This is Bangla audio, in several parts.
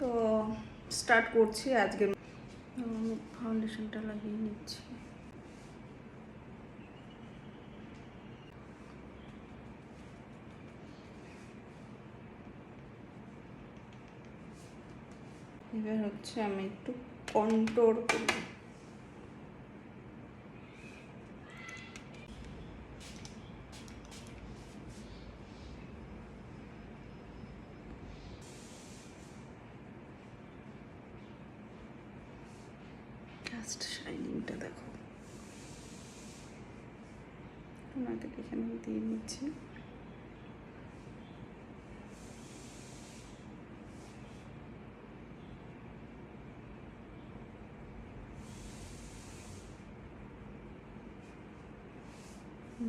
তো স্টার্ট করছি আজকে। ফাউন্ডেশনটা লাগিয়ে নিচ্ছি। এবার হচ্ছে আমি একটু কন্ট্রোল করব। জাস্ট শাইনিংটা দেখো, ওনাকে এখানে দিয়ে নিচ্ছি।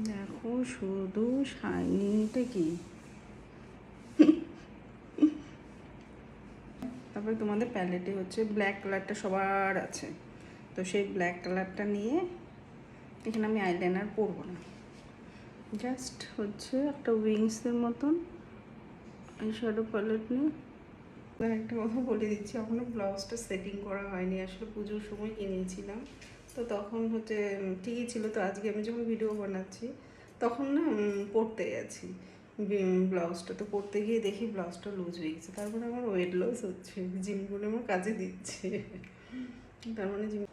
দেখো শুধু শাইনিংটা কি। তারপরে তোমাদের প্যালেটে হচ্ছে ব্ল্যাক কালারটা সবার আছে, তো সেই ব্ল্যাক কালারটা নিয়ে এখানে আমি আইলাইনার পরবো না, জাস্ট হচ্ছে একটা উইংসের মতন এই শ্যাডো প্যালেট নিয়ে। একটা কথা বলে দিচ্ছি, এখনও ব্লাউজটা সেটিং করা হয়নি, আসলে পুজোর সময় কিনেছিলাম, তো তখন হচ্ছে ঠিকই ছিল। তো আজকে আমি যখন ভিডিও বানাচ্ছি তখন না পরতে গেছি ব্লাউজটা, তো পরতে গিয়ে দেখি ব্লাউজটা লুজ হয়ে গেছে। তারপরে আমার ওয়েট লস হচ্ছে, জিম করে আমার কাজে দিচ্ছে। তার মানে জিম